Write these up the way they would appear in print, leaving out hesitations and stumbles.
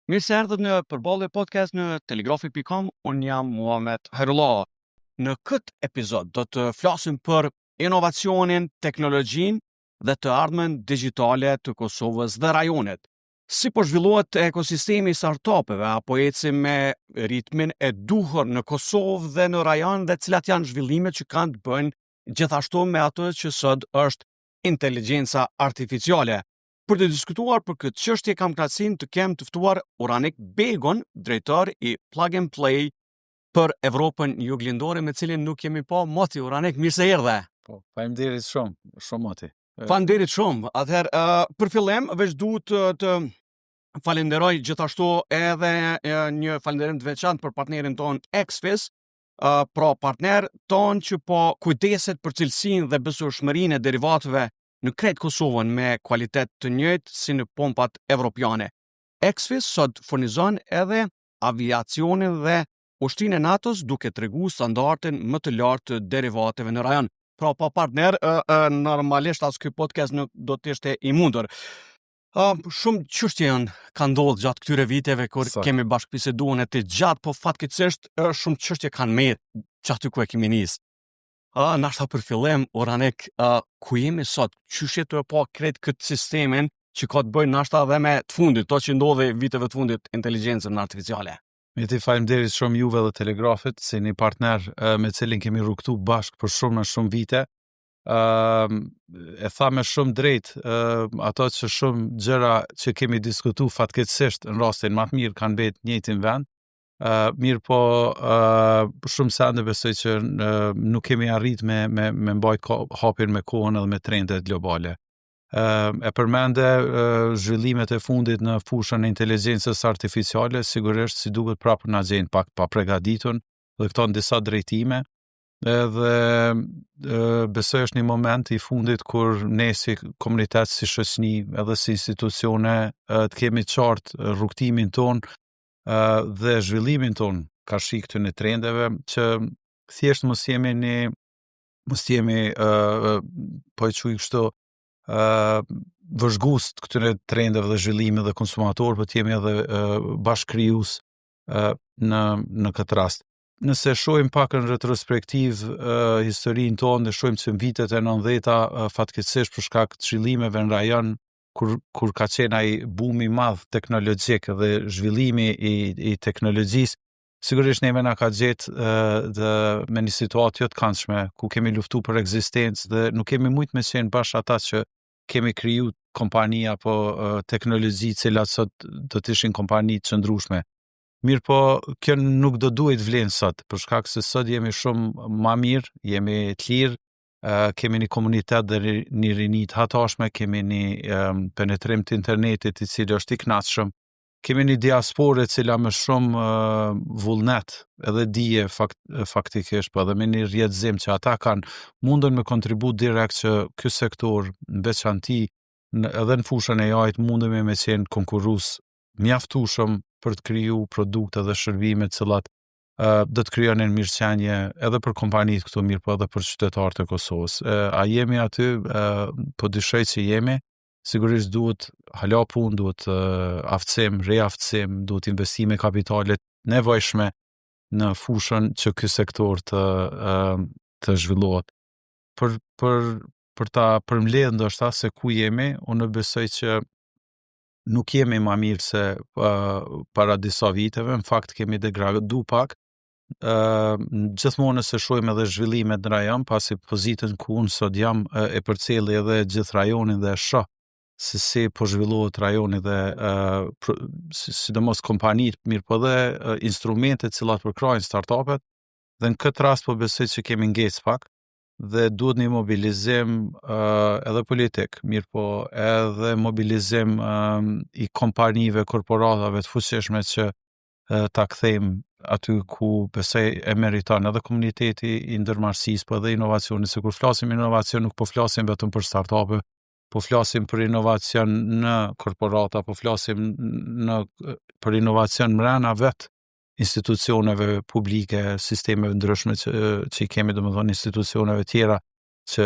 Mirë se erdhët në përballje podcast në telegrafi.com, unë jam Muhamet Hairullah. Në këtë epizod do të flasim për inovacionin, teknologjinë dhe të ardhmen digjitale të Kosovës dhe rajonet. Si po zhvillohet ekosistemi i startupeve apo ecim me ritmin e duhur në Kosovë dhe në rajon dhe cilat janë zhvillimet që kanë të bëjnë gjithashtu me ato që sot është inteligjenca artificiale. Për të diskutuar për këtë çështje kam kënaqësinë të kem të ftuar Oranik Begon, drejtor i Plug and Play për Evropën Juglindore, me cilin nuk kemi pa moti. Oranik, mirë se erdhe. Po, faleminderit shumë moti. Faleminderit shumë. Atëherë, për fillim veç duhet të falenderoj gjithashtu edhe një falënderim të veçantë për partnerin ton Exfis, pra partner ton që po kujdeset për cilësinë dhe besueshmërinë e derivatëve në krejt Kosovën me kualitet të njëjtë si në pompat evropiane. Exfis sot furnizon edhe aviacionin dhe ushtrinë e NATO-s duke treguar standardin më të lartë të derivateve në rajon. Pra pa partner, normalisht as ky podcast nuk do të ishte i mundur. Shumë çështje kanë ndodhur gjatë këtyre viteve kur kemi bashkëbiseduar ne të gjatë, po fatkeqësisht shumë çështje kanë merr çaty ku e kemi nisë. Nashta për fillim, Oranik, ku jemi sot? Qysh jetë pa krejt këtë sistemin që ka të bëjë nashta edhe me të fundit, to që ndodhi viteve të fundit, inteligjencën artificiale. Me ti faleminderit shumë juve dhe Telegrafit, si një partner me cilin kemi rrugtu bashkë për shumë vite. E tha me shumë drejt, ato që shumë gjëra që kemi diskutu fatkeqësisht në rastin më të mirë kanë betë njëjtin vend. Mirë po shumë sende besoj që nuk kemi arrit me mbajt hapin me kohën edhe me trendet globale. E përmende zhvillimet e fundit në fushën e inteligjencës artificiale, sigurisht si duket prapë na gjejnë pak pa përgatitur dhe këto në disa drejtime. Edhe besoj është një moment i fundit kur ne si komunitet, si shoqëni edhe si institucione të kemi qartë rrugtimin ton dhe zhvillimin ton ka shi këtu në trendeve që thjesht mos jemi po e quaj kështu vëzhgust këtyre trendeve dhe zhvillimeve dhe konsumator, po të jemi edhe bashkëkrijues në këtë rast. Nëse shohim pak në retrospektiv historinë tonë, dhe shohim që në vitet e 90-ta fatkeqësisht për shkak të zhvillimeve në rajon kur ka qenë ai bumi madh teknologjik dhe zhvillimi i teknologjisë, sigurisht neve na ka gjetë me një situatë jo të këndshme, ku kemi luftu për ekzistencë dhe nuk kemi mujt me qenë bashkë ata që kemi kriju kompani apo teknologji cilat sot do të ishin kompani të qëndrueshme. Mirë po, kjo nuk do duhet vlen sot, për shkak se sot jemi shumë ma mirë, jemi të lirë, kemi një komunitet dhe një rini të hatashme, kemi një penetrim të internetit i cili është i kënaqshëm, kemi një diasporë e cila më shumë vullnet edhe dije faktikisht, po edhe me një rjetëzim që ata kanë mundën me kontribut direkt që ky sektor në veçanti edhe në fushën e AI-t mundën me qenë konkurrues mjaftueshëm për të kriju produkte dhe shërbime të cilat do të krijonin mirëqenie edhe për kompanitë këtu mirë, po edhe për qytetarët e Kosovës. A jemi aty? Po dyshoj që jemi. Sigurisht duhet hala punë, duhet aftësim, reaftësim, duhet investime kapitale nevojshme në fushën që ky sektor të zhvillohet. Për ta përmbledhur ndoshta se ku jemi, unë besoj që nuk jemi ma mirë se para disa viteve, në fakt kemi degradu pak. Gjithmonë se shohim edhe zhvillimet në rajon, pasi pozitën ku unë sot jam e përcjelli edhe gjithë rajonin dhe shoh se si po zhvillohet rajoni dhe sidomos kompanitë, mirë po dhe instrumentet cilat përkrajnë startupet, dhe në këtë rast po besoj që kemi ngecë pak dhe duhet një mobilizim edhe politik, mirë po edhe mobilizim i kompanive, korporatave të fuqishme që ta kthejmë aty ku besoj e meriton edhe komuniteti i ndërmarrësisë, po edhe inovacionit, se kur flasim inovacion nuk po flasim vetëm për startupe, po flasim për inovacion në korporata, po flasim për inovacion mbrana vetë institucioneve publike, sistemeve ndryshme që i kemi, domethënë institucioneve tjera që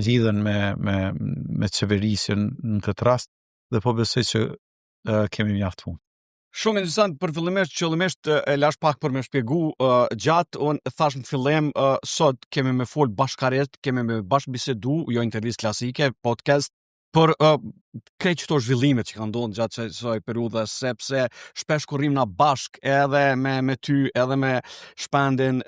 lidhen me qeverisjen në këtë rast, dhe po besoj që kemi mjaft punë. Shumë interesant, për qëllimisht e lash pak për me shpjegu gjatë, unë thash në fillim, sot kemi me fol bashkarisht, kemi me bashkëbisedu, jo intervist klasike, podcast, për krejt qëto zhvillimet që kanë ndonë gjatë kësaj periudhe, sepse shpesh kur rrim na bashk edhe me ty, edhe me Shpendin,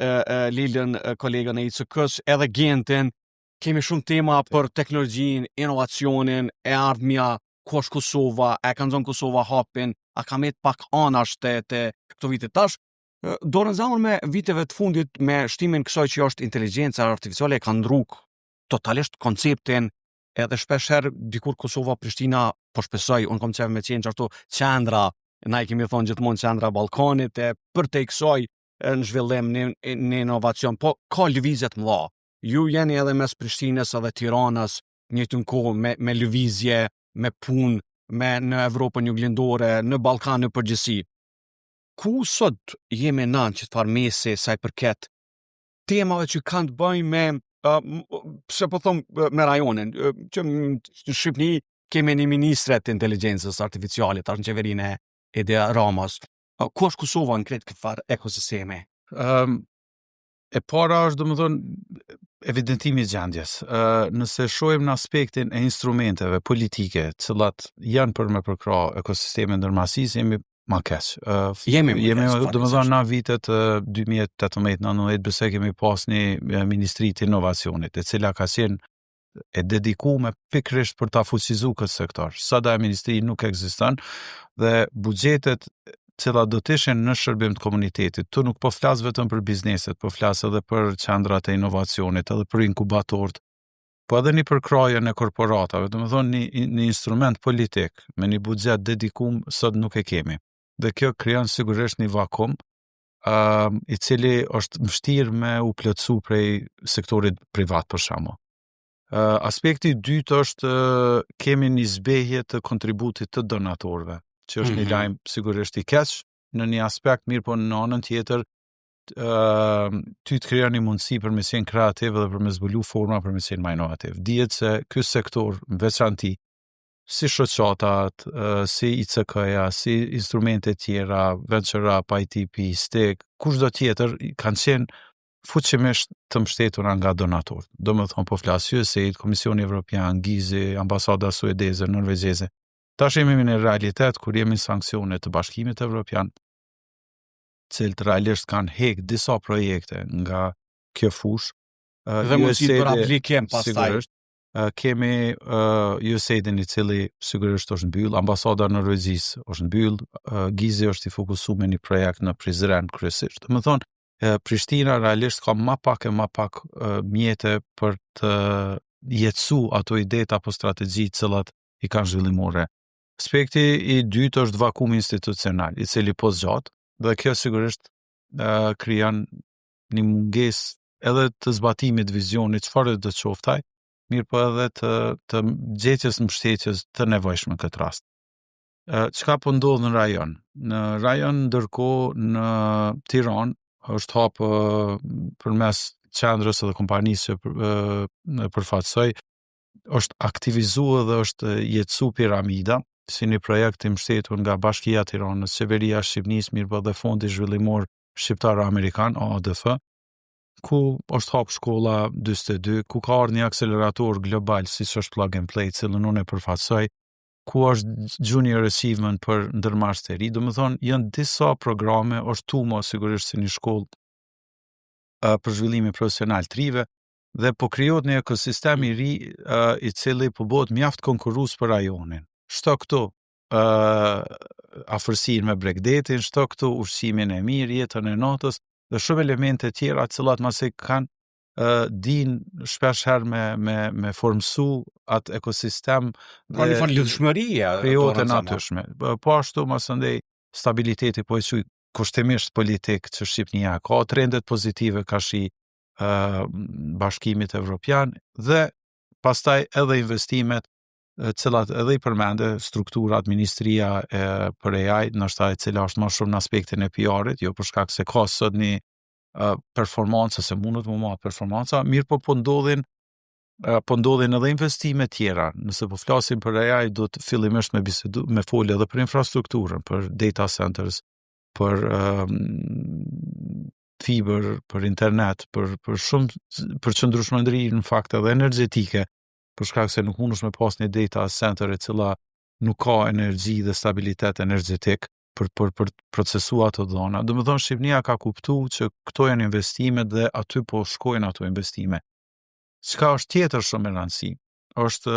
Lilën, kolegën e ICK-s, edhe Gentin, kemi shumë tema për teknologjinë, inovacionin, e ardhmja, ku është Kosova, e kanë zonë Kosova hapin, a ka met pak anash të këto vite tash. Dorën zamër me viteve të fundit me shtimin kësaj që është inteligjenca artificiale e ka ndruk totalisht konceptin, edhe shpesher dikur Kosova Prishtina po shpesoj, unë kom qef me qenë që ashtu qendra, na i kemi thonë gjithmonë qendra Ballkanit, e për te i kësoj në zhvillim, në inovacion, po ka lëvizje të mëdha. Ju jeni edhe mes Prishtinës edhe Tiranës, njëjtën kohë me lëvizje, me punë, në Evropën juglindore, në Ballkan në përgjithësi. Ku sot jemi në që të farë mesi sa i përket temave që kanë të bëjnë me, pse po thomë me rajonin, që në Shqipni kemi një ministre të inteligjencës artificiale, tash në qeverinë e Edi Ramës. Ku është Kosova në kretë këtë farë ekosisteme? E para është, domethënë, evidentimi i gjendjes. Nëse shohim në aspektin e instrumenteve politike, cilat janë për me përkra ekosisteme ndërmjetësisë, jemi ma keq. Jemi domethënë në vitet 2018-19 besoj kemi pas një ministri të inovacionit, e cila ka qenë e dedikuar pikërisht për ta fuqizuar këtë sektor. Sada ministri nuk ekziston dhe buxhetet cilat do të ishin në shërbim të komunitetit. Tu nuk po flas vetëm për bizneset, po flas edhe për qendrat e inovacionit, edhe për inkubatorët, po edhe një përkraje në korporatave, domethënë një instrument politik me një buxhet dedikuar sot nuk e kemi. Dhe kjo krijon sigurisht një vakum, i cili është vështirë me u plotësu prej sektorit privat për shembull. Aspekti i dytë është kemi një zbehje të kontributit të donatorëve, që është një lajm sigurisht i keq në një aspekt, mirë po në anën tjetër ty të krijon një mundësi për me qenë kreativ dhe për me zbulu forma për me qenë më inovativ. Dihet se ky sektor në veçanti, si shoqatat, si ICK-ja, si instrumente tjera, Venture Up, ITP, STEC, kushdo tjetër kanë qenë fuqimisht të mbështetura nga donatorët. Domethënë po flas USAID, Komisioni Evropian, Gizi, Ambasada Suedeze, Norvegjeze. Tash jemi në realitet kur jemi sankcione të Bashkimit Evropian, cilët realisht kanë hek disa projekte nga kjo fushë. Dhe mundësi për aplikim pastaj. Sigurisht. Kemi USAID-in i cili sigurisht është mbyll, Ambasada Norvegjisë është mbyll, Gizi është i fokusuar me një projekt në Prizren kryesisht. Domethënë, Prishtina realisht ka ma pak mjete për të jetësu ato idetë apo strategji cilat i kanë zhvillimore. Aspekti i dytë është vakumi institucional, i cili po zgjat, dhe kjo sigurisht krijon një mungesë edhe të zbatimit vizionit çfarë do të qoftaj, mirë po edhe të gjetjes mbështetjes të nevojshme në këtë rast. Çka po ndodh në rajon? Në rajon ndërkohë në Tiranë është hapë përmes qendrës edhe kompanisë që përfaqësoj, është aktivizuar dhe është jetësu piramida, si një projekt i mbështetur nga Bashkia e Tiranës, Qeveria e Shqipërisë, mirë dhe Fondi Zhvillimor Shqiptar Amerikan, ADF, ku është hapë shkolla 42, ku ka ardhur një akselerator global, siç është Plug and Play, cilën unë e përfaqësoj, ku është Junior Achievement për ndërmarrësi. Domethënë janë disa programe, është Tumo sigurisht si një shkollë për zhvillimin profesional të rive, dhe po krijohet një ekosistem i ri i cili po bëhet mjaft konkurrues për rajonin. Shto këtu afërsinë me Bregdetin, shto këtu ushqimin e mirë, jetën e natës dhe shumë elemente tjera të cilat masi kanë din shpesh herë me formsu atë ekosistem dhe një lidhshmëria krijohet e natyrshme. Po ashtu masandej stabiliteti po e quaj kushtimisht politik që Shqipnia ka trendet pozitive ka shi Bashkimit Evropian dhe pastaj edhe investimet cilat edhe i përmende strukturat ministria për AI, ndoshta e cila është më shumë në aspektin e PR-it, jo për shkak se ka sot një performanca, se mundet më marrë performanca, mirë po ndodhin po ndodhin edhe investime tjera. Nëse po flasim për AI, do të fillimisht me folë edhe për infrastrukturën, për data centers, për fiber, për internet, për qëndrueshmëri në fakt edhe energjetike, për shkak se nuk mundesh me pas një data center e cila nuk ka energji dhe stabilitet energjetik për procesua ato dhona. Do të thonë Shqipëria ka kuptuar që këto janë investimet dhe aty po shkojnë ato investime. Çka është tjetër shumë e rëndësishme, është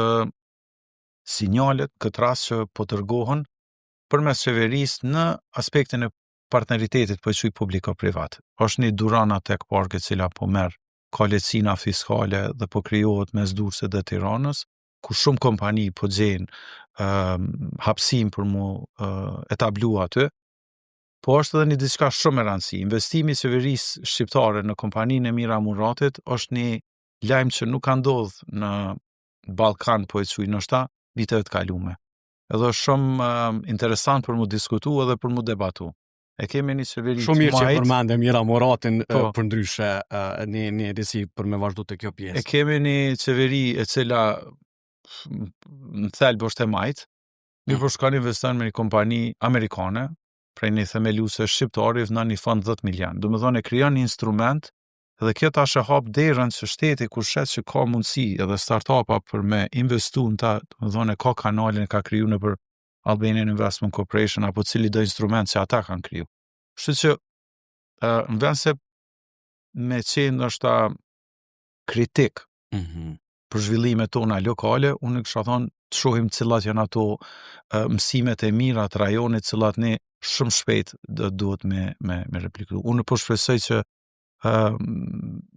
sinjalet këtë rast që po tërgohen përmes qeverisë në aspektin e partneritetit po quaj publiko-privat. Është një Durrana Tech Park e cila po merr ka lehtësina fiskale dhe po krijohet mes Durrësit dhe Tiranës, ku shumë kompani po gjejnë hapësim për mu etablu aty. Po është edhe një diçka shumë e rëndësishme. Investimi i qeverisë shqiptare në kompaninë e Mira Muratit është një lajm që nuk ka ndodhur në Ballkan, po e quaj ndoshta viteve të kaluara. Edhe është shumë interesant për mu diskutu edhe për mu debatu. E kemi një qeveri shumë mirë që përmende Mira Muratin për ndryshe një edisi për me vazhdu të kjo pjesë. E kemi një qeveri e cila në thelbë është e majtë, mirë për shkon investon me një kompani amerikane, prej një themeluese shqiptari në një fond 10 milion. Do të thonë e krijon një instrument dhe kjo tash e hap derën që shteti kur shet që ka mundësi edhe startupa për me investu në ta, do të thonë ka kanalin e ka kriju në për Albanian Investment Corporation apo cili do instrument që ata kanë kriju. Kështu që në vend se me qenë është kritik për zhvillimet tona lokale, unë kisha thonë të shohim cilat janë ato mësimet e mira të rajonit, cilat ne shumë shpejt duhet me repliku. Unë po shpresoj që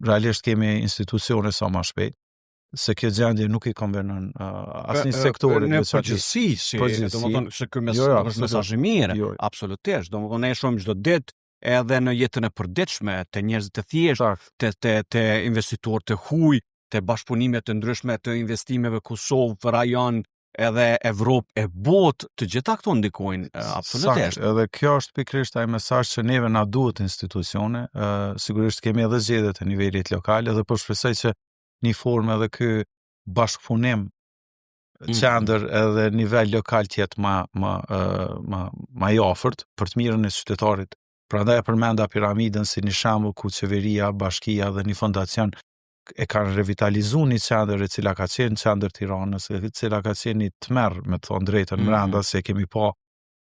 realisht kemi institucione sa ma shpejt, se kjo gjendje nuk i konvenon asnjë sektori në përgjithësi, domethënë se ky mesazh i mirë, absolutisht. Domethënë ne shohim çdo ditë edhe në jetën e përditshme të njerëzit të thjeshtë, të investitorë të huaj, të bashkëpunimet të ndryshme të investimeve Kosovë, rajon, edhe Evropë e botë, të gjitha këto ndikojnë absolutisht. Edhe kjo është pikërisht ai mesazh që neve na duhet institucione, sigurisht kemi edhe zgjedhje të nivelit lokal, edhe po shpresoj që një formë edhe ky bashkëpunim qendër edhe nivel lokal të jetë më i afërt për të mirën e qytetarit. Prandaj e përmenda piramidën si një shembull ku qeveria, bashkia dhe një fondacion e kanë revitalizuar një qendër e cila ka qenë qendër Tiranës, e cila ka qenë një tmerr, me të thonë drejtën, brenda se kemi pa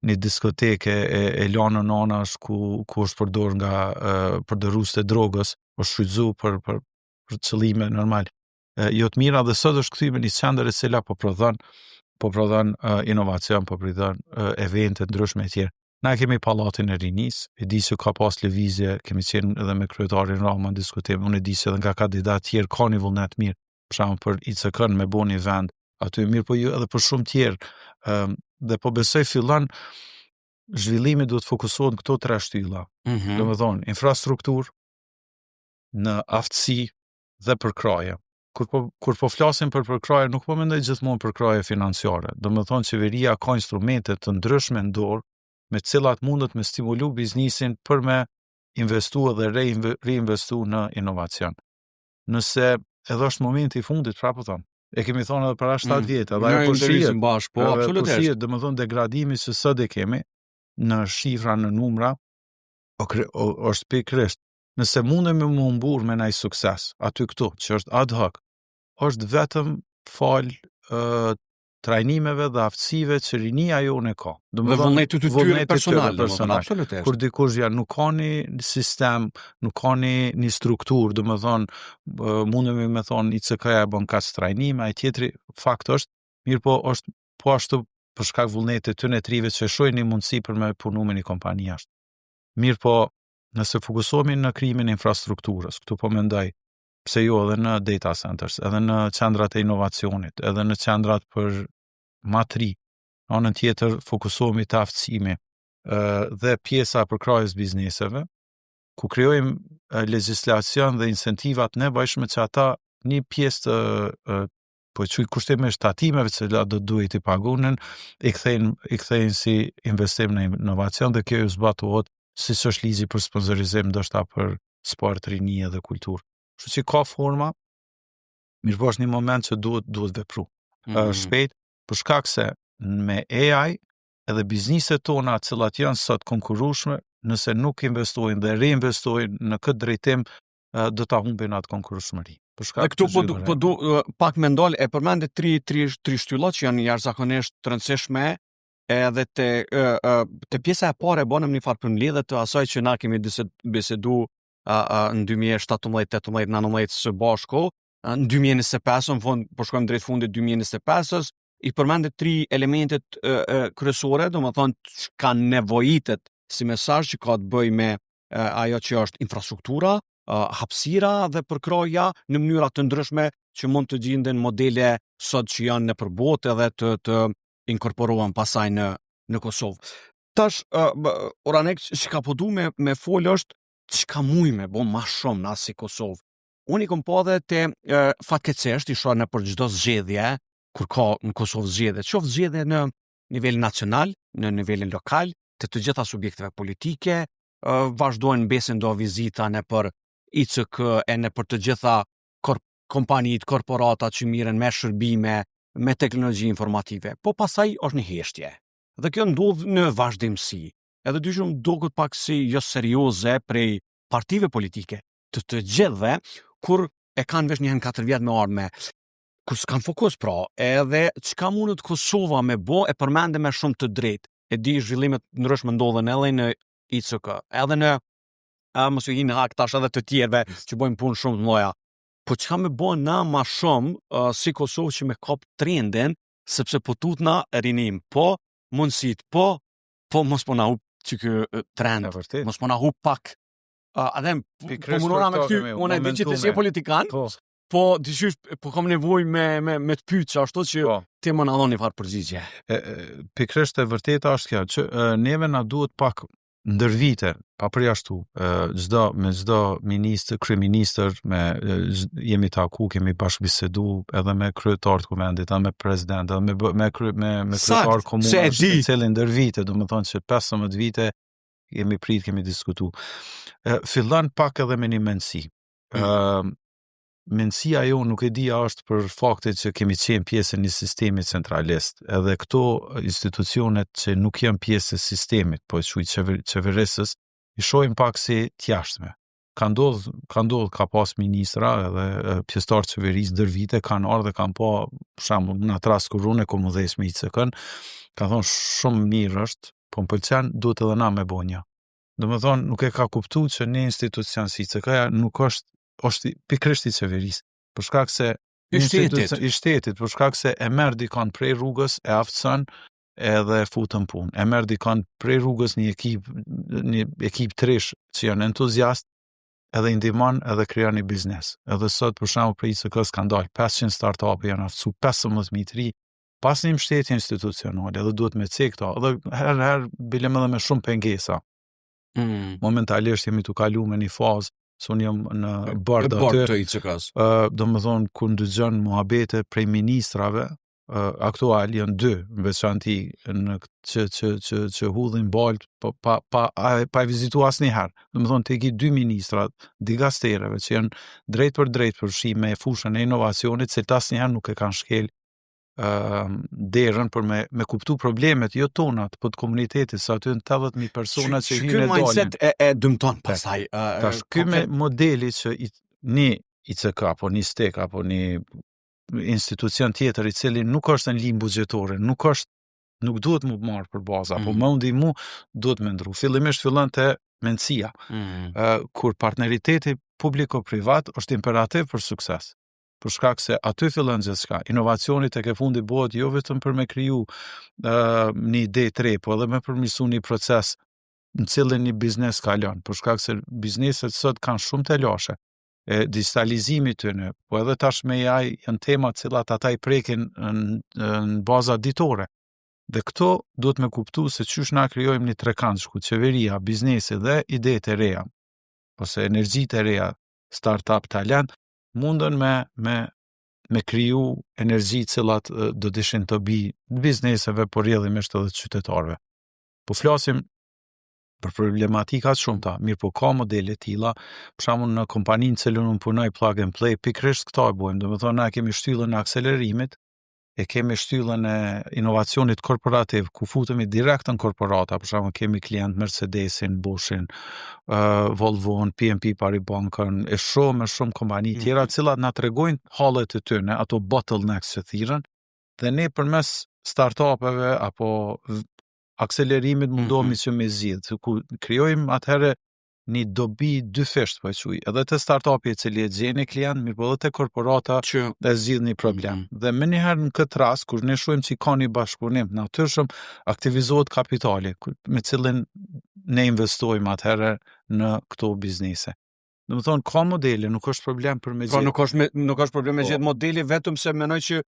një diskoteke e lanë anash ku është përdor nga përdorues të drogës, është shfrytzu për qëllime normal. Jo të mira dhe sot është kthyer një qendër e cila po prodhon inovacion, po prodhon evente ndryshme e tjera. Na kemi Pallatin e Rinisë, e di që ka pas lëvizje, kemi qenë edhe me kryetarin Rama në diskutim, unë e di që edhe nga kandidat tjerë ka një vullnet mirë, për shembull për ICK-n me bo një vend, aty mirë, po jo edhe për shumë tjerë, dhe po besoj fillon zhvillimi duhet fokusohet në këto 3 shtylla. Domethënë, infrastrukturë, në aftësi dhe përkraje. Kur po flasim për përkraje, nuk po mendoj gjithmonë përkraje financiare. Domethënë, qeveria ka instrumente të ndryshme në dorë me cilat mundet me stimulu biznisin për me investu dhe reinvestu në inovacion. Nëse edhe është momenti i fundit, prapë thonë, e kemi thonë edhe para 7 vjetë, edhe ajo absolutisht, dhe më thonë degradimi që sot e kemi në shifra, në numra, është pikërisht. Nëse mundemi më humbur me naj sukses, aty këtu, që është ad hoc, është vetëm falë trajnimeve dhe aftësive që rinia jonë e ka. Dhe vullnetit të tyre personal. Kur dikush nuk ka një sistem, nuk ka një strukturë, dhe më thonë, mundemi me thonë, ICK-ja e bon kas trajnime, ai tjetri fakt është, mirë po është po ashtu për shkak vullnetit të netrive që shojnë një mundësi për me punu me një kompani jashtë. Mirë po, nëse fokusohemi në krijimin e infrastrukturës, këtu po mendoj, pse jo edhe në data centers, edhe në qendrat e inovacionit, edhe në qendrat për matri, në anën tjetër fokusohemi të aftësimi dhe pjesa për krajës bizneseve, ku krijojmë legjislacion dhe incentivat nevojshme që ata një pjesë të po quaj kushtimisht tatimeve që do duhet i pagunen, i kthejnë si investim në inovacion dhe kjo ju zbatohet siç është ligji për sponsorizim ndoshta për sport, rini dhe kulturë. Kështu që ka forma, Mirë po është një moment që duhet vepru. Shpejt, për shkak se me AI edhe bizniset tona cilat janë sot konkurrueshme, nëse nuk investojnë dhe reinvestojnë në këtë drejtim, do ta humbin atë konkurrueshmëri. Dhe këtu po du pak me ndol e përmende tri shtylla që janë jashtëzakonisht të rëndësishme edhe te pjesa e parë e bënëm një farë përmbledhje të asaj që na kemi bisedu në 2017, 18, 19 së bashku, në 2025, në fund po shkojmë drejt fundit 2025-s, i përmende 3 elementet kryesore, domethënë që kanë nevojitet si mesazh që ka të bëjë me ajo që është infrastruktura, hapësira dhe përkroja në mënyra të ndryshme që mund të gjenden modele sot që janë nëpër botë edhe të inkorporohen pasaj në Kosovë. Tash, Oranek, që ka po du me folë është çka mujë me bo ma shumë na si Kosovë. Unë i kom po dhe te fatkeqësisht i shoh nëpër çdo zgjedhje, kur ka në Kosovë zgjedhje, qoftë zgjedhje në nivelin nacional, në nivelin lokal, të gjitha subjekteve politike, vazhdojnë besin do vizita nëpër ICK e nëpër të gjitha kompanitë, korporata që mirën me shërbime, me teknologji informative, po pasaj është një heshtje. Dhe kjo ndodh në vazhdimsi. Edhe dyshim duket pak si jo serioze prej partive politike të gjithëve, kur e kanë vesh njëherë 4 vjet me ardhme, kur s'kan fokus pra, edhe çka mundet Kosova me bo e përmende me shumë të drejtë. E di zhvillimet ndryshme ndodhen edhe në ICK, edhe në mos u hinë hak tash edhe të tjerëve që bojnë punë shumë të mëdha. Po çka me bën na ma shumë si Kosovë që me kap trendin, sepse po tutna rinim, po mundësit, po mos po na hup që ky trend, mos po na hup pak. Adem, po mundona me ty, unë e di që të si politikan, po dyshysh po kam nevojë me të pyet ashtu që ti më na dhoni një farë përgjigje. Pikërisht e vërteta është kjo, që neve na duhet pak ndër vite, pa përjashtu, me çdo ministër, kryeministër, jemi taku, kemi bashkëbisedu edhe me kryetar të kuvendit, edhe me president, edhe me kryetar komunës, cilin ndër vite, do më thonë që 15 vite kemi diskutu. Fillon pak edhe me një mendësi. Mendësia jo nuk e dia është për faktin që kemi qenë pjesë e një sistemi centralist, edhe këto institucionet që nuk janë pjesë e sistemit, po e quaj qeverisës, i shohim pak si t'jashtme. Ka ndodh ka pas ministra edhe pjesëtar qeverisë ndër vite kanë ardhur dhe kanë pa për shembull në atë rast kur unë komo dhes me ICK-n, ka thonë shumë mirë është, po më pëlqen, duhet edhe na me bonja. Domethënë nuk e ka kuptuar që një institucion si ICK-ja nuk është pikërisht i qeverisë, për shkak se i shtetit, për shkak se e merr dikon prej rrugës, e aftëson edhe e futën punë. E merr dikon prej rrugës një ekip trish që janë entuziast, edhe i ndihmon edhe krijon një biznes. Edhe sot për shembull për ICK-s kanë dalë 500 startup-e, janë aftësuar 15.000 të ri, pas një mbështetje institucionale, edhe duhet me cek këto, edhe herë bilem edhe me shumë pengesa. Momentalisht jemi tu kalu me një fazë, se unë jam në bord të ICK-s. Do më thonë, kur ndëgjon muhabete prej ministrave, aktual janë 2, në veçanti që hudhin balt, pa e vizitu asnjëherë. Do më thonë, te ki 2 ministrat, digastereve, që janë drejt për përfshi me fushën e inovacionit, se të asnjëherë nuk e kanë shkel derën për me kuptu problemet jo tonat, po të komunitetit, sa aty në 80.000 persona që hinë e dolin. Ky mindset e dëmton pasaj. Tash, ky me modeli që një ICK, apo një STEK, apo një institucion tjetër i cili nuk është në linë buxhetore, nuk duhet mu marrë për baza, apo më ndihmu duhet me ndru. Fillimisht fillon te mendësia, kur partneriteti publiko-privat është imperativ për sukses. Për shkak se aty fillon gjithçka. Inovacioni tek e fundi bëhet jo vetëm për me kriju një ide të re, po edhe me përmirësu një proces në cilin një biznes kalon. Për shkak se bizneset sot kanë shumë të lashe. Digitalizimi tyne, po edhe tash me AI janë tema të cilat ata i prekin në baza ditore. Dhe këto duhet me kuptu se qysh na krijojmë një trekant ku qeveria, biznesi dhe ide të reja, ose energji të reja, startup talent, mundën me kriju energji cilat do të ishin të bi bizneseve, por rrjedhimisht edhe të qytetarëve. Po flasim për problematika të shumta, mirë po ka modele tilla, për shembull në kompaninë që unë punoj plug and play, pikërisht këto e bojmë, domethënë na kemi shtyllën e akselerimit, e kemi shtyllën e inovacionit korporativ, ku futemi direkt në korporata, për shembull kemi klient Mercedesin, Boshin, Volvon, PNP Paribas, e shumë kompani tjera, cilat na tregojnë hallet e tyre, ato bottlenecks që thirrën, dhe ne përmes startupeve apo akselerimit mundohemi që me zgjidh, ku krijojmë atëherë një dobi dy fesht, po e quaj, edhe të startupi i cili e gjen klient, mirë po edhe te korporata që dhe zgjidh një problem. Dhe më njëherë në këtë rast, kur ne shohim që ka një bashkëpunim natyrshëm, aktivizohet kapitali, me cilin ne investojmë atëherë në këto biznese. Domethënë ka modele, nuk është problem për me gjetë. Nuk është problem me gjetë modeli, vetëm se menoj që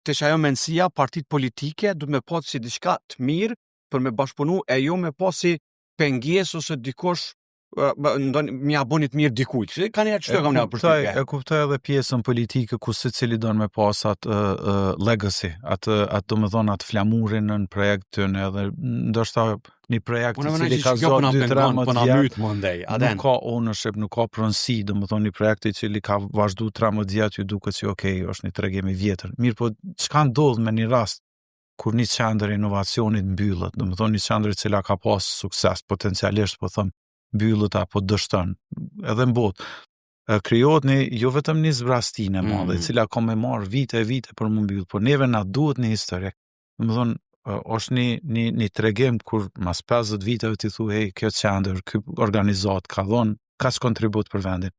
të ajo mendësia, partit politike duhet me pas si diçka të mirë për me bashkëpunu, e jo me pas si pengjes ose dikush mja bonit mirë dikujt. Ka një çdo kam për ty. E kuptoj edhe pjesën politike ku secili don me pas atë legacy, atë domethënë atë flamurin në projekt tënë, edhe ndoshta një projekt i cili ka zonë 2-3 nuk ka ownership, nuk ka pronësi, domethënë një projekt i cili ka vazhdu 13 vjet, ju duket se okay, është një tregim i vjetër. Mirë, po çka ndodh me një rast kur një qendër inovacionit mbyllet, domethënë një qendër e cila ka pas sukses potencialisht, po them mbyllët apo dështon, edhe në botë, krijohet jo vetëm një zbrastinë e madhe, e cila ka me marr vite për më mbyll, por neve na duhet një histori. Domethënë, është një tregim kur mas 50 viteve ti thu, hey, kjo qendër, ky organizat ka dhënë kaq kontribut për vendin.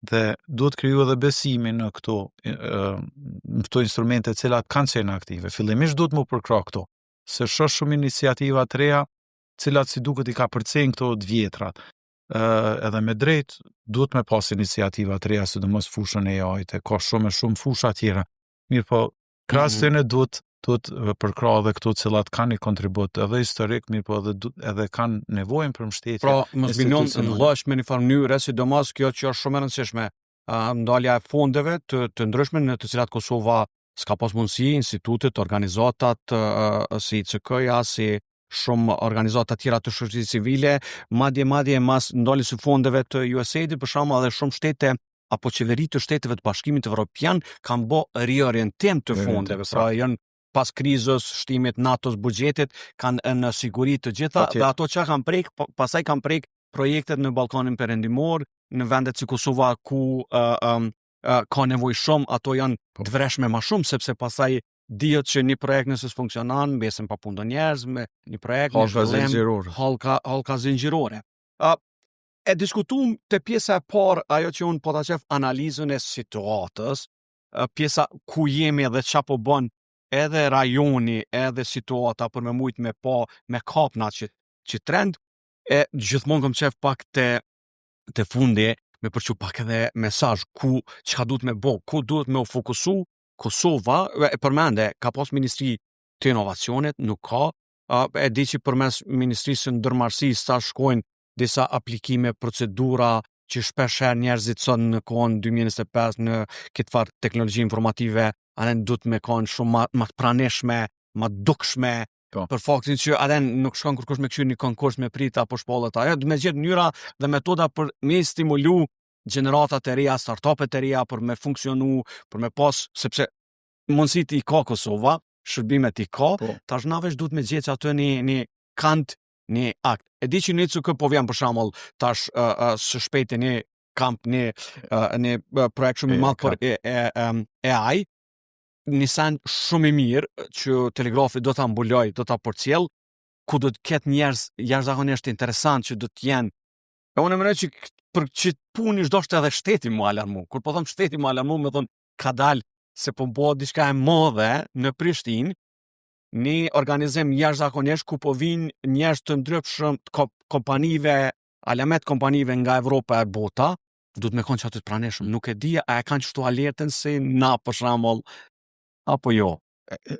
Dhe duhet kriju edhe besimin në këto instrumente të cilat kanë qenë aktive. Fillimisht duhet më përkra këto, se shumë iniciativa të reja, cilat si duket i ka përcen këto të vjetrat. Edhe me drejt, duhet me pas iniciativa të reja, sidomos fushën e AI-t, ka shumë fusha tjera. Mirë po, krahas tyre duhet përkra edhe këto cilat kanë një kontribut edhe historik, mirë po edhe kanë nevojën për mbështetje. Pra, mos vinon në lloj me një farë mënyre, sidomos kjo që është shumë e rëndësishme, ndalja e fondeve të ndryshme në të cilat Kosova s'ka pas mundësi, institutet, organizatat si CK-ja, si shumë organizata tjera të shoqërisë civile, madje mas ndaljes së fondeve të USAID, për shkak edhe shumë shtete apo qeveri të shteteve të Bashkimit Evropian kanë bë riorientim të fondeve, pra janë pas krizës, shtimit NATO-s, buxhetit, kanë në siguri të gjitha, dhe ato që kanë prek, pasaj kanë prek projektet në Ballkanin Perëndimor, në vendet si Kosova ku ka nevojë shumë, ato janë të vreshme më shumë, sepse pasaj dihet që një projekt nëse s'funksionon, besën pa punë njerëz, me një projekt halka zinxhirore. E diskutuam te pjesa e parë, ajo që unë po ta qef analizën e situatës, pjesa ku jemi dhe çfarë po bën edhe rajoni, edhe situata për me mujt me kapna që trend, e gjithmonë kom qef pak te fundi, me përqu pak edhe mesazh çka duhet me bë, ku duhet me u fokusu. Kosova, e përmende, ka pas Ministri të Inovacionit, nuk ka, e di që përmes Ministrisë së Ndërmarrësisë sa shkojnë disa aplikime, procedura që shpeshherë njerëzit son në kohën 2025 në këtë farë teknologji informative, anë duhet me kanë shumë më të praneshme, më dukshme, për faktin që anë nuk shkon kërkosh me këshir një konkurs me prit apo shpallët ajo, dhe me gjetë mënyra dhe metoda për me stimulu gjeneratat e reja, startupet e reja për me funksionu, për me pas, sepse mundësit i ka Kosova, shërbimet i ka, tash na vesh duhet me gjetë atë një kant, një akt. E di që një cukë po vjen për shembull tash së shpejti një kamp, një projekt shumë i madh për AI, një sen shumë i mirë që Telegrafi do ta mbuloj, do ta përcjell, ku do të ketë njerëz jashtëzakonisht interesant që do të jenë. E unë mendoj që për që puni çdo edhe shteti më alarmu. Kur po them shteti më alarmu, më thon ka dal se po bëhet diçka e madhe në Prishtinë, një organizim jashtëzakonisht ku po vinë njerëz të ndryshëm, kompanive, alamet kompanive nga Evropa e bota, duhet me konë që aty të praneshëm. Nuk e di, a e kanë qështu alertën se na për shembull apo jo.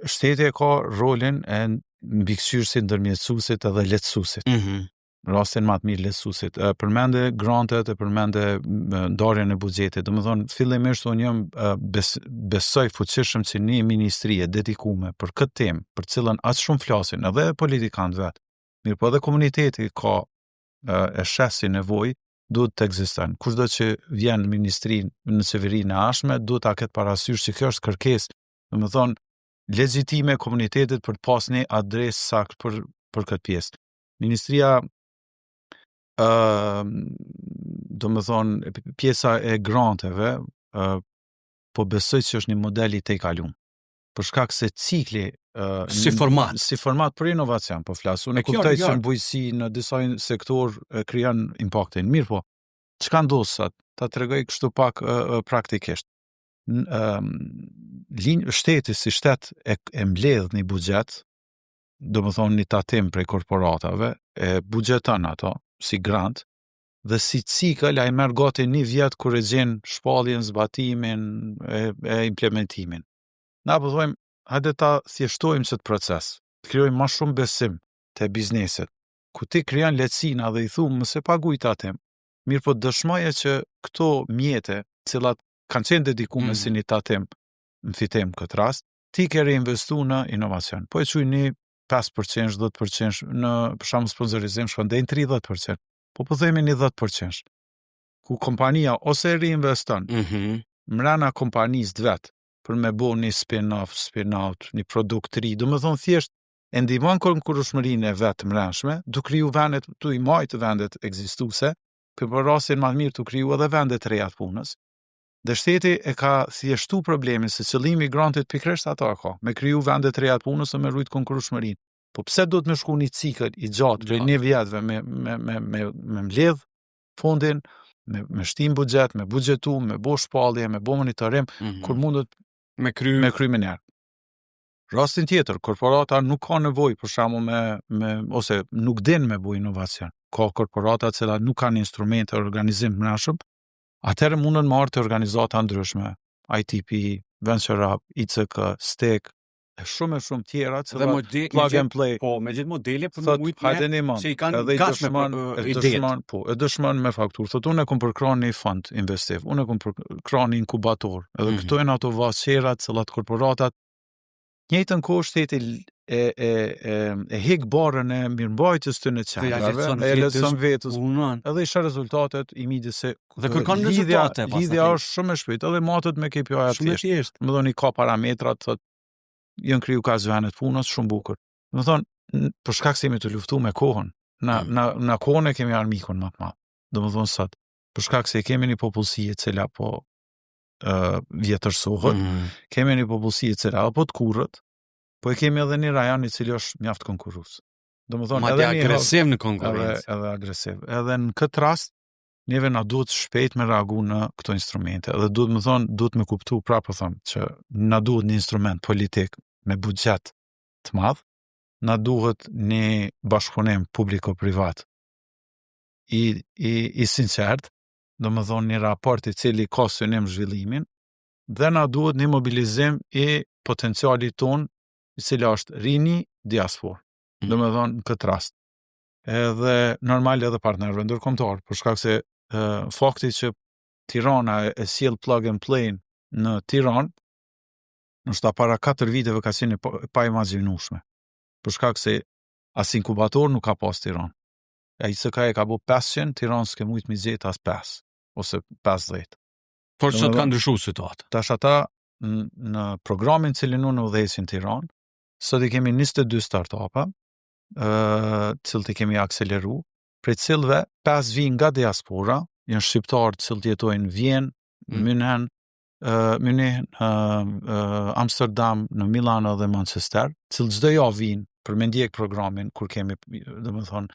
Shteti e ka rolin e mbikëqyrësit, ndërmjetësuesit edhe lehtësuesit. Rastin më të mirë lehtësuesit. Përmende grantet, përmende ndarjen e buxhetit. Domethënë fillimisht unë jam besoj fuqishëm se një ministri e dedikuar për këtë temë, për cilën as shumë flasin, edhe politikanët vet. Mirë, po edhe komuniteti ka e shes si nevojë, duhet të ekzistojnë. Kushdo që vjen në ministrinë, në qeverinë e ashme, duhet ta ketë parasysh që kjo është kërkesë, domethënë legjitime e komunitetit për të pas një adresë sakt për këtë pjesë. Ministria domethënë pjesa e granteve po besoj që është një model i tejkaluar. Për shkak se cikli si format për inovacion, po flas. Unë kuptoj që në bujqësi në disa sektor krijon impaktin. Mirë po, çka ndodh sot? Ta tregoj kështu pak praktikisht. Shteti si shtet e mbledh një buxhet, domethënë një tatim prej korporatave, e buxheton ato si grant, dhe si cikël ai merr gati një vjet kur e gjen shpalljen, zbatimin e implementimin. Na po thojmë, hajde ta thjeshtojmë këtë proces, të krijojmë më shumë besim te bizneset. Ku ti krijon lehtësina dhe i thumë mos e paguaj tatim. Mirë po dëshmoje që këto mjete, të cilat kanë qenë dedikuar si një tatim, në fitim këtë rast, ti ke reinvestuar në inovacion. Po e quaj një 5%, 10% në për shembull sponsorizim shkon deri në 30%. Po themi një 10%. Ku kompania ose reinveston mrena kompanisë vet për me bo një spin-off, spin-out, një produkt të ri, domethënë thjesht e ndihmon konkurrueshmërinë e vet mrenshme, duke kriju vendet, tu i majt vendet ekzistuese, për rastin më të mirë tu kriju edhe vende të reja të punës. Dhe shteti e ka thjeshtu problemin se qëllimi i grantit pikërisht ato ka, me kriju vende të reja të punës dhe me rujt konkurrueshmërinë. Po pse do të më shku një cikël i gjatë prej një vjetëve me mbledh fondin, me shtim buxhet, me buxhetu, me bo shpallje, me bo monitorim, kur mundet me kry më njerë. Rastin tjetër, korporata nuk ka nevojë për shembull ose nuk din me bo inovacion. Ka korporata që nuk kanë instrumente organizim mbrëmshëm, atëherë mundën marrë të organizata ndryshme, ITP, Venture Hub, ICK, STEC, e shumë tjera që plug and play. Po, me gjithë modele për më ujtë që i kanë gashme e dëshmon me fakturë. Thot, unë e kom përkran një fond investiv, unë e kom përkran një inkubator, edhe këto e në ato vasqerat, cëllat korporatat, njëjtën kohë shteti e hik barën e mirëmbajtjes të në qendrave, e lehtëson vetës, edhe isha rezultatet i midis se dhe kërkon rezultate. Lidhja është shumë e shpejt, edhe matët me KPI thjesht. Më dhoni ka parametrat, thot, jënë kriju ka zvenet punës, shumë bukur. Më thonë, për shkak se jemi të luftu me kohën, na kohën e kemi armikun më të madh. Do më thonë sot, për shkak se kemi një popullsi e cila po vjetërsohet, kemi një popullsi e cila apo të kurrët, po e kemi edhe një rajon i cili është mjaft konkurrues. Do më thonë, edhe agresiv në konkurrencë. Edhe agresiv. Edhe në këtë rast, neve na duhet shpejt me reagu në këto instrumente. Edhe duhet me kuptu prapë thëmë që na duhet një instrument politik me buxhet të madh, na duhet një bashkëpunim publiko-privat i sinqert, do më thonë një raport i cili ka synim zhvillimin, dhe na duhet një mobilizim i potencialit ton, i cili është rini diaspor. Do më thonë në këtë rast. Edhe normal edhe partnerëve ndërkombëtar, për shkak se fakti që Tirana e sjell plug and play në Tiranë, nështë para 4 viteve ka qenë pa imagjinueshme. Për shkak se as inkubator nuk ka pas Tiranë. Ai ICK ka bu 500, Tiranë s'ke mujt mi zgjet as 5 ose 50. Por çfarë ka ndryshuar situata? Tash ata në programin cilin unë udhëheqin Tiranë, sot i kemi 22 startupa, cilët i kemi akseleru, prej cilëve 5 vijnë nga diaspora, janë shqiptarë cilët jetojnë në Vjenë, Münih, Amsterdam, në Milano dhe Manchester, cilët çdo javë vijnë për me ndjek programin kur kemi, domethënë,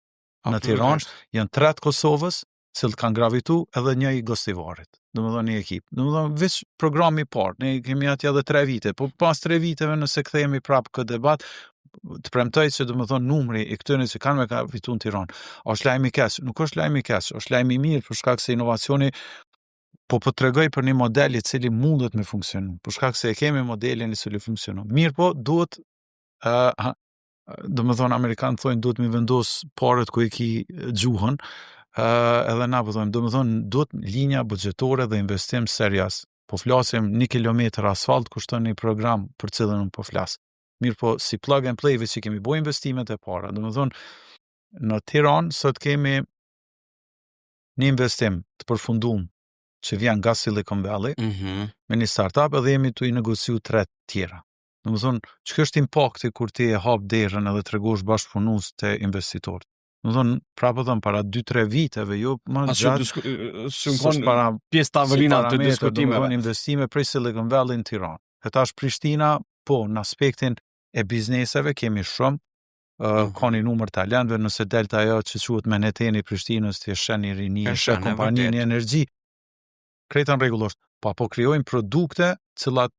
në Tiranë, janë 3 të Kosovës, cilët kanë gravitu, edhe 1 i Gostivarit. Domethënë një ekip. Domethënë veç programi i parë, ne kemi atje edhe 3 vite, po pas 3 viteve nëse kthehemi prapë këtë debat, të premtoj që domethënë numri i këtyre që kanë me gravitu në Tiranë, është lajm i keq, nuk është lajm i keq, është lajm i mirë për shkak se inovacioni po tregoj për një model i cili mundet me funksionu, për shkak se e kemi modelin i cili funksionon. Mirë po, duhet domethënë amerikanë thonë duhet mi vendos parët ku i ki gjuhën, edhe na po thonë, domethënë duhet linja buxhetore dhe investim serioz. Po flasim 1 kilometër asfalt kushton një program për cilën unë po flas. Mirë po, si plug and play që kemi bo investimet e para, domethënë në Tiranë sot kemi një investim të përfunduar që vjen nga Silicon Valley me një startup edhe jemi të i negociu 3 tjera. Domethënë, ç'ka është impakti kur ti e hap derën edhe tregosh bashkëpunues te investitorët. Domethënë, prapë thon para 2-3 viteve, jo më gjatë. S'kon para pjesë tavolina të diskutimeve. Investime prej Silicon Valley në Tiranë. E tash Prishtina, po, në aspektin e bizneseve kemi shumë, ka një numër talentëve, nëse delta ajo që quhet Manhattani Prishtinës, ti shën një rini, shën kompani një energji. Kretan rregullisht, po krijojnë produkte cilat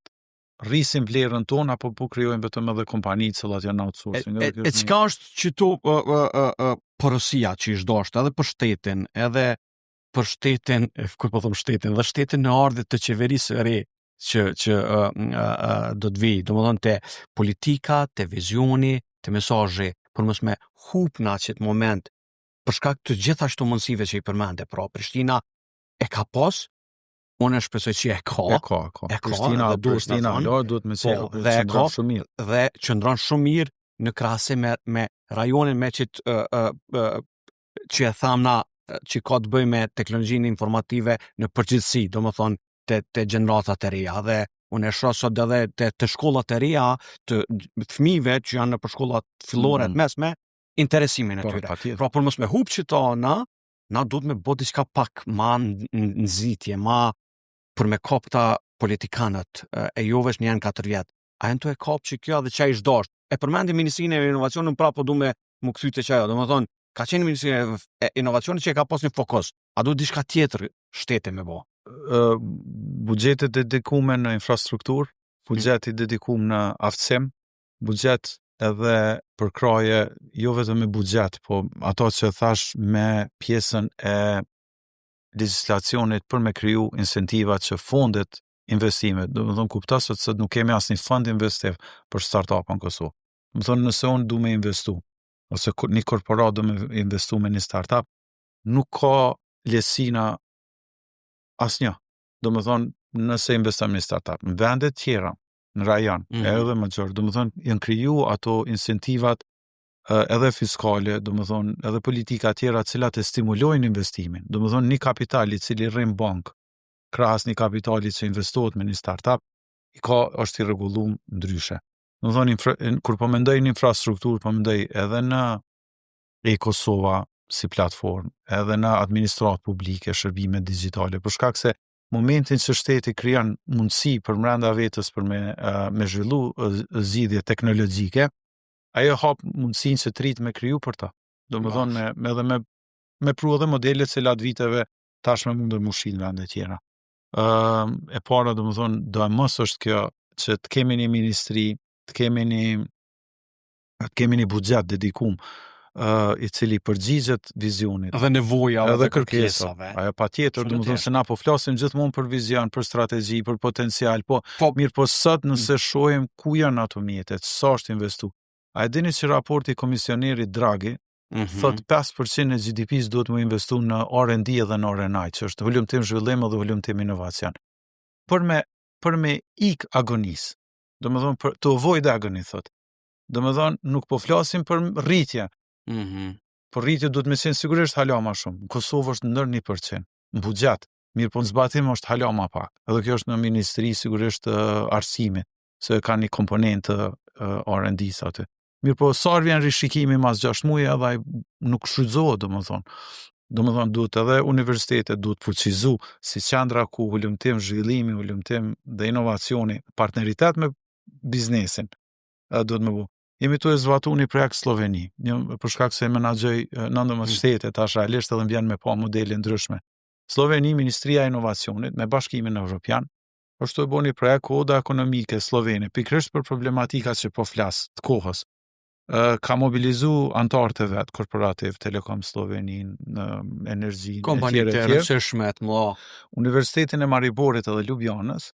rrisin vlerën tonë apo po krijojnë vetëm edhe kompani të cilat janë outsourcing. E çka është që to porosia që është dashur edhe për shtetin, edhe për shtetin, kur po them shtetin, dhe shtetin në ardhje të qeverisë së re që do të vijë, domethënë te politika, te vizioni, te mesazhi, por mos me hup në atë moment për shkak të gjithashtu mundësive që i përmende. Pra Prishtina e ka pas. Unë shpresoj që e ka. Prishtina duhet me sjell dhe e ka shumë mirë. Dhe qëndron shumë mirë në krahasim me rajonin me që e thamna që ka të bëjë me teknologjinë informative në përgjithësi, domethënë te gjeneratat e reja dhe unë e shoh sot edhe te shkollat e reja të fëmijëve që janë në shkollat fillore të mesme, interesimin e tyre. Pra për mos me hub që na duhet me bë diçka pak më nxitje, më për me kopta politikanët e jo vesh një 4 vjet. A janë të e kopë që kjo dhe çaj është dashur. E përmendi Ministrinë e Inovacionit, prapë du me më kthy te çajo. Domethënë, ka qenë Ministrinë e Inovacionit që e ka pas një fokus. A duhet diçka tjetër shteti me bë? Buxhetet dedikuar në infrastrukturë, buxheti dedikuar në aftësim, buxhet edhe për kraje, jo vetëm me buxhet, po ato që thash me pjesën e legjislacionit për me kriju incentivat që fondet investimet, do më thonë kuptasët se nuk kemi asnjë fond investiv për startup në Kosovë. Do më thonë nëse unë du me investu, ose një korporat du me investu me një startup, nuk ka lesina asnjë. Do më thonë nëse investojmë në një startup, në vendet tjera, në rajon, edhe më gjërë, do më thonë janë kriju ato incentivat edhe fiskale, do më thonë, edhe politika tjera cilat e stimulojnë investimin. Do më thonë, një kapitali cili rrim bank, krahas një kapitali që investohet me një startup, është i rregullum ndryshe. Do më thonë, kur po mendoj në infrastrukturë, po mendoj edhe në e-Kosova si platformë, edhe në administratë publike, shërbime digjitale, për shkak se momentin që shteti krijon mundësi për brenda vetës për me zhvillu zgjidhje teknologjike, ajo hap mundësinë që të rritë me kriju për ta. Do më thonë me pru edhe modelet që latë viteve tashme mund të mushil në vende tjera. E para do më thonë, do e mos është kjo që të kemi një ministri, të kemi një buxhet dedikum i cili përgjigjet vizionit. Edhe nevoja edhe kërkesave. Ajo patjetër, do më thonë se na po flasim gjithmonë për vizion, për strategji, për potencial, po mirë po sot nëse shohim ku janë ato mjetet, sa është investu. A e dini që raporti komisionerit Draghi thot 5% e GDP-s duhet më investu në R&D dhe në R&I, që është hulumtim zhvillim dhe hulumtim inovacion. Për me ik agonis, do më thonë të avoid agony, thot. Do më thonë nuk po flasim për rritje. Por rritje duhet me qenë sigurisht hala ma shumë. Në Kosovë është ndër 1%. Në buxhet, mirë po në zbatim është hala ma pak. Edhe kjo është në ministri sigurisht arsimit, se ka një komponent R&D-s aty. Mirë po, sarë vjen rishikimi mas 6 muaj edhe nuk shfrytëzohet, do më thonë. Do më thonë, duhet edhe universitetet duhet fuqizu si qendra ku hulumtim zhvillimi, hulumtim dhe inovacioni, partneritet me biznesin, duhet me bu. Jemi tu e zbatu një projekt Sloveni, për shkak se menaxhoj 19 shtete, tash realisht edhe mbjen me pa modele ndryshme. Sloveni, Ministria e Inovacionit, me Bashkimin Evropian, është të bo një projekt koda ekonomike Slovene, pikërisht për problematika që po flas të kohës. Ka mobilizu antarët e vetë, korporativ, Telekom Slovenin, energji, kompani të rëndësishme të mëdha. Universitetin e Mariborit edhe Ljubljanës,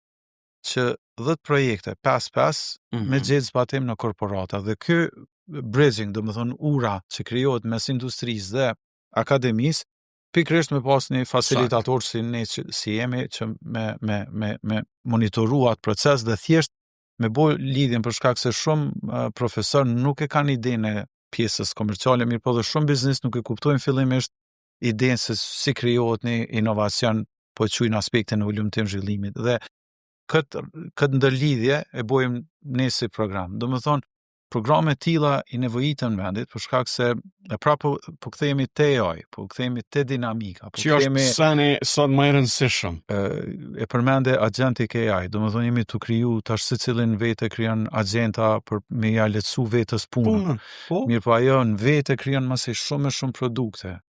që 10 projekte, 5 me gjithë zbatim në korporata. Dhe ky bridging, do më thonë ura që krijohet mes industrisë dhe akademisë, pikërisht me pas një facilitator si ne si jemi që me monitoru atë proces dhe thjesht me bo lidhjen për shkak se shumë profesor nuk e kanë idenë e pjesës komerciale, mirë po dhe shumë biznes nuk e kuptojnë fillimisht idenë se si krijohet një inovacion, po e quajnë aspektin e ulëmtim zhvillimit. Dhe këtë ndërlidhje e bojmë ne si program. Do më thonë, programe tilla i nevojitën vendit, për shkak se po kthehemi te AI, po kthehemi te dinamika, po Që është sani sot më e rëndësishëm. E përmende agentic AI, do më thonë jemi të kriju tash secilin vete krijon agenta për me ja lehtësu vetës punën. Po. Mirë, po ajo në vete krijon mëse shumë produkte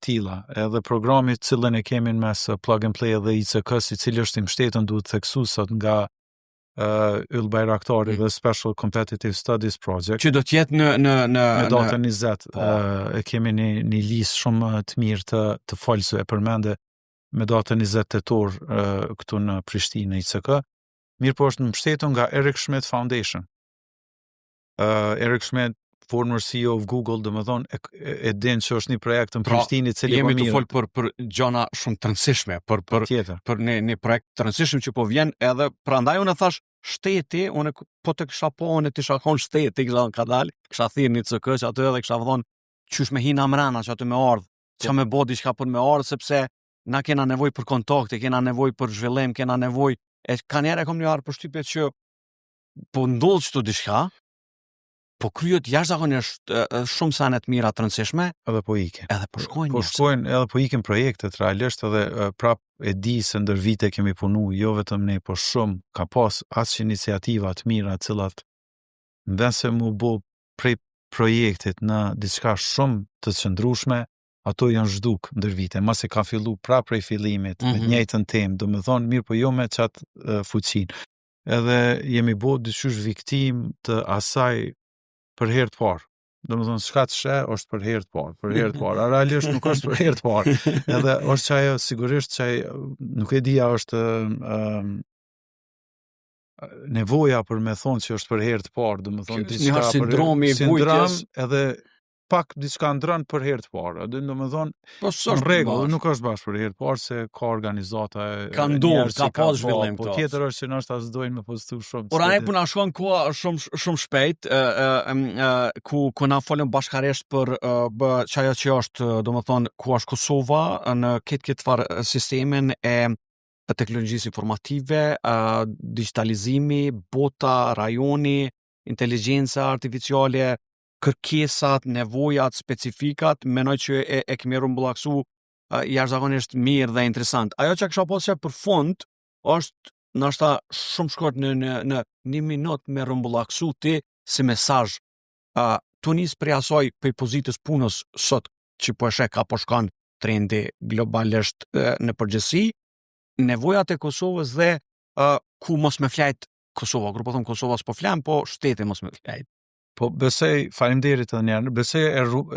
tilla, edhe programi cilën e kemi në mes plug and play dhe ICK-s, i cili është i mbështetën duhet theksu sot nga Yll Bayraktari dhe Special Competitive Studies Project. Që do të jetë në me datën 20. E kemi një listë shumë të mirë të falsë e përmende me datën 20 tetor këtu në Prishtinë ICK. Mirë, po është mbështetur nga Eric Schmidt Foundation. Eric Schmidt, former CEO of Google, dhe më thonë, e din që është një projekt në Prishtinë i cili jemi të folë për gjona shumë të rëndësishme, për një projekt të rëndësishëm që po vjen edhe, prandaj unë thash shteti, unë po të kisha unë të isha konë shteti, ka dalë, kisha thirë një CK që aty edhe kisha thonë, qysh me hina mrena që aty me ardhë, që me bo diçka për me ardhë, sepse na kena nevoj për kontakte, kena nevoj për zhvillim, kena nevoj, ka njerë e kom një arë për shtypjet që po ndodhë qëtu diçka, po kryet jashtëzakonisht shumë sanet mira të rëndësishme, edhe po ikin. Edhe po shkojnë. Po shkojnë, edhe po ikin projektet realisht, edhe prap e di se ndër vite kemi punu, jo vetëm ne, po shumë ka pas as iniciativa të mira, të cilat në vend se mu bo prej projektit në diçka shumë të qëndrueshme, ato janë zhduk ndër vite, mas e ka fillu pra prej fillimit, me njëjtën temë, do me thonë mirë, po jo me qatë fuqin. Edhe jemi bo dyqysh viktim të asaj për herë të parë. Do më thonë, shka të shë, është për herë të parë. A realisht nuk është për herë të parë. Edhe është qaj, sigurisht qaj, nuk e dija është nevoja për me thonë që është për herë të parë. Do më thonë, një sindromi i vujtjes. Edhe pak diçka ndrën për herë të parë. Do më thonë, në rregull, nuk është bashkë për herë të parë, se ka organizata ka ndodhur, ka pas zhvillim po tjetër është që nështë as dojnë me pozitiv shumë. Por ne puna shkon koha shumë shpejt, ku na folëm bashkarisht për çajo që është, domethënë, ku është Kosova në këtë farë sistemin e teknologjisë informative, digitalizimi, bota, rajoni, inteligjenca artificiale, kërkesat, nevojat, specifikat, menoj që e kemi rrumbullaksu jashtëzakonisht mirë dhe interesant. Ajo që kisha pasur për fund është ndoshta shumë shkurt në 1 minutë me rrumbullaksu ti si mesazh. Tu nis prej asaj për pozitës punës sot që po e sheh ka po shkon trendi globalisht në përgjithësi, nevojat e Kosovës dhe ku mos me flajt Kosova, kur po them Kosova s'po flam, po shteti mos me flajt. Po besoj, faleminderit edhe njerë, besoj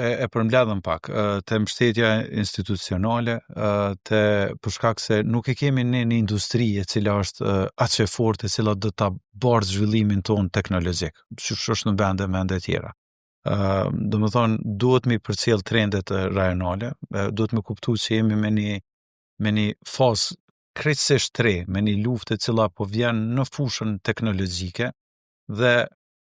e përmbledhëm pak të mbështetja institucionale, për shkak se nuk e kemi në një industri e cila është aq e fortë, e cila do ta bardhë zhvillimin ton teknologjik, që është në vende tjera. Do më thonë, duhet mi përcjell trendet rajonale, duhet me kuptu që jemi me një fazë krejtësisht tre, me një luftë e cila po vjen në fushën teknologjike dhe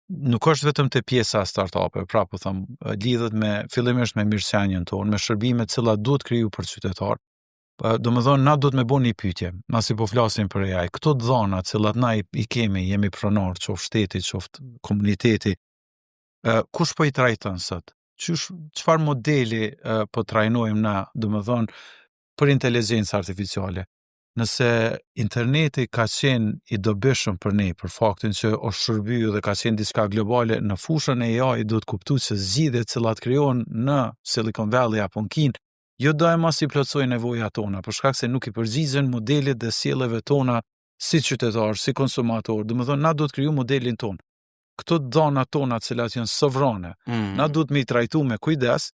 nuk është vetëm te pjesa startup-e, pra po them, lidhet fillimisht me mirësienjen tonë, me shërbimet cila duhet kriju për qytetar. Do më thonë, na duhet me bo një pyetje, na si po flasim për AI, këto dhana cilat na i kemi, jemi pronar, qoftë shteti, qoftë komuniteti, kush po i trajton sot? Çfarë modeli po trajnojmë na, do më thonë, për inteligjencë artificiale? Nëse interneti ka qenë i dobishëm për ne, për faktin që është shërbyer dhe ka qenë diçka globale, në fushën e AI duhet kuptu që zgjidhjet cilat krijohen në Silicon Valley apo në Kinë, jo do e mos i plotësojnë nevojat tona, për shkak se nuk i përgjigjen modelit dhe sjelljeve tona si qytetar, si konsumator. Do të thonë, na duhet kriju modelin ton. Këto dhana tona, të cilat janë sovrane, na duhet me i trajtu me kujdes,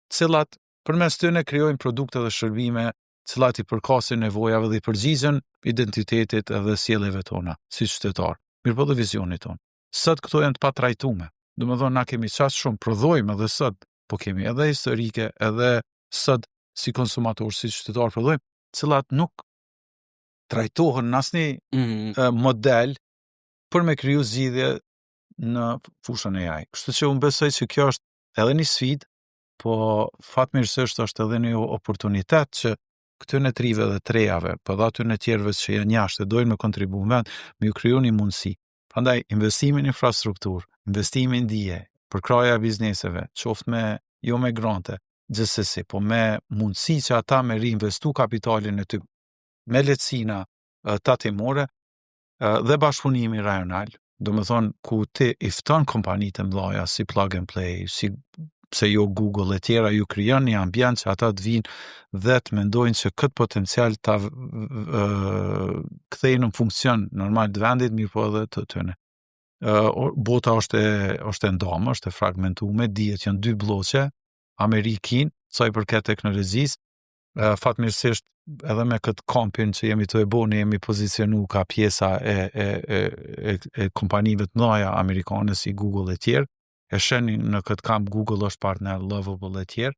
cilat përmes tyre krijojnë produkte dhe shërbime cilat i përkasin nevojave dhe i përgjigjen identitetit edhe sjelljeve tona, si qytetar, mirë po dhe vizionit ton. Sot këto janë të patrajtume. Do më thonë, na kemi qas shumë, prodhojmë edhe sot, po kemi edhe historike, edhe sot si konsumator, si qytetar prodhojmë, cilat nuk trajtohen në asnjë model për me kriju zgjidhje në fushën e AI. Kështu që unë besoj që kjo është edhe një sfidë, po fatmirësisht është edhe një oportunitet që këtyne trive dhe trejave, po dhe aty në tjerëve që janë jashtë, dojnë me kontribu në vend, me ju kriju një mundësi. Prandaj, investimin në infrastrukturë, investimin dije, përkraja bizneseve, qoftë me, jo me grante, gjithsesi, po me mundësi që ata me reinvestu kapitalin e ty, me lehtësina tatimore dhe bashkëpunimi rajonal, do me thonë ku ti ifton kompanitë mëdhaja si Plug and Play, si pse jo Google e tjera, ju krijon një ambient që ata të vinë dhe të mendojnë që këtë potencial ta kthejnë në funksion normal të vendit, mirë po edhe të tyne. Bota është e ndomë, është e fragmentuar, dihet janë dy bloqe, Amerikin, sa i përket teknologjisë, fatmirësisht edhe me këtë kampin që jemi të e boni, jemi pozicionu ka pjesa e kompanive të mëdha amerikane si Google e tjerë, e sheni në këtë kamp Google është partner Lovable e tjerë.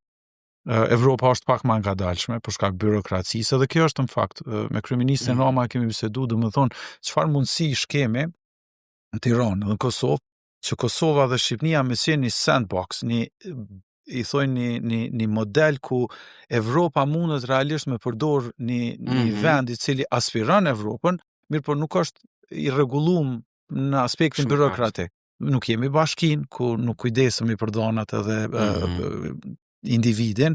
Evropa është pak më ngadalshme për shkak birokracisë, edhe kjo është në fakt me kryeministin Rama kemi bisedu, do të thonë çfarë mundësi shkemi në Tiranë dhe në Kosovë, që Kosova dhe Shqipënia me qenë një sandbox, i thojnë një model ku Evropa mundet realisht me përdor një vend i cili aspiron Evropën, mirë por nuk është i rregulluar në aspektin byrokratik. Nuk jemi bashkin, ku nuk kujdesemi për dhonat edhe individin,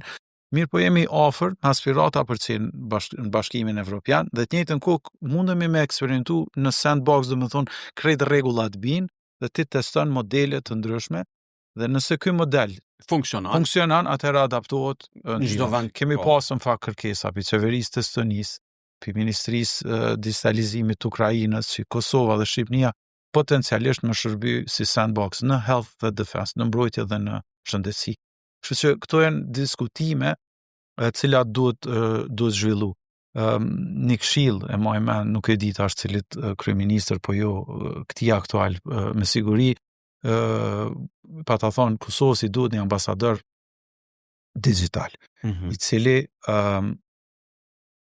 mirë po jemi ofër aspirata për qenë në bashkimin evropian, dhe të njëjtën kohë mundemi me eksperimentu në sandbox, do me thonë krejt rregullat bin, dhe ti teston modele të ndryshme, dhe nëse ky model funksionon, atëherë adaptohet në çdo vend. Kemi pasur në fakt kërkesa për qeverisë të Estonisë, për Ministrisë digitalizimit të Ukrainës, që Kosova dhe Shqipënia potencialisht më shërby si sandbox në health dhe defense, në mbrojtje dhe në shëndetësi. Kështu që këto janë diskutime cilat duhet zhvillu. Një këshill e maj men, nuk e di tash cilit kryeministër, po jo këtij aktual, me siguri pa ta thonë Kosovës i duhet një ambasador digital, i cili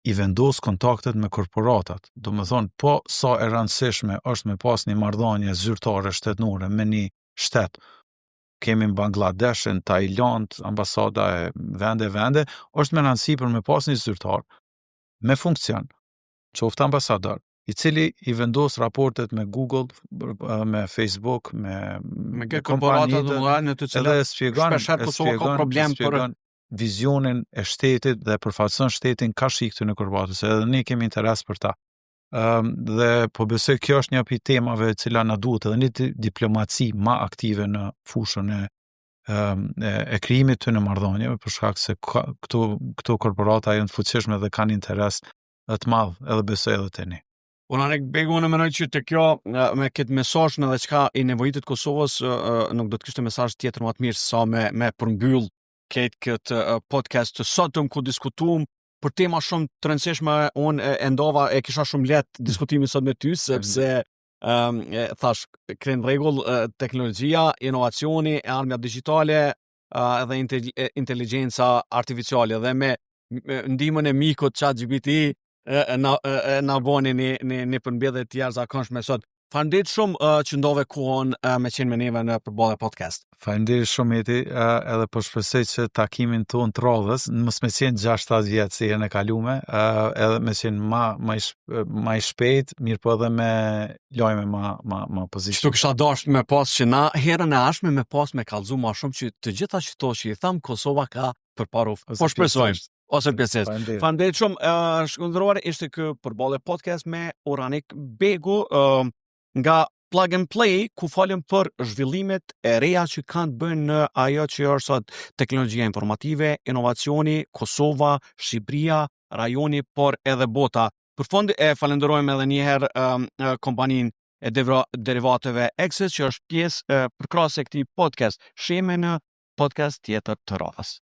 i vendos kontaktet me korporatat. Do me thonë, po sa e rëndësishme është me pas një marrëdhënie zyrtare shtetënore me një shtet. Kemi në Bangladeshin, Tajland, ambasada e vende, është me rëndësi për me pas një zyrtar me funksion, qoftë ambasador, i cili i vendos raportet me Google, me Facebook, me korporatat në të cilat shpjegon vizionin e shtetit dhe përfaqëson shtetin ka shikë në korporatës, edhe ne kemi interes për ta. Dhe po besoj kjo është një për temave cila na duhet edhe një diplomaci ma aktive në fushën e krijimit të në marrëdhënieve, për shkak se këto korporata janë të fuqishme dhe kanë interes të madh, edhe besoj edhe te ne. Unë unë mendoj që të kjo me këtë mesazh në dhe çka i nevojitet Kosovës, nuk do të kishte mesazh tjetër më të mirë sa me përmbyll këtë podcast të sotëm ku diskutuam për tema shumë të rëndësishme. Unë e ndova e kisha shumë lehtë diskutimin sot me ty, sepse thash kryen rregull teknologjia, inovacioni, armja digjitale dhe inteligjenca artificiale, dhe me ndihmën e mikut ChatGPT na boni një përmbledhje të jashtëzakonshme sot. Faleminderit shumë që ndove kohën me qenë me neve në Përballje Podcast. Faleminderit shumë Eti, edhe po shpresoj që takimin tonë të radhës, mos me qenë 6-7 vjet si herën e kaluame, edhe me qenë ma i shpejt, mirë po edhe me lajme ma pozicion. Kështu kisha dashur me pas që na herën e ardhshme me pas me kallëzu më shumë që të gjitha çto që i tham Kosova ka përparu. Po shpresojmë. Ose pjesës. Faleminderit shumë. Shkëndruar ishte ky Përballje Podcast me Oranik Begu nga Plug and Play, ku falem për zhvillimet e reja që kanë bënë në ajo që është sot teknologjia informative, inovacioni, Kosova, Shqipëria, rajoni, por edhe bota. Për fund e falenderojmë edhe një herë kompaninë e derivateve Access, që është pjesë përkrahëse e këtij podcast. Shihemi në podcast tjetër të radhës.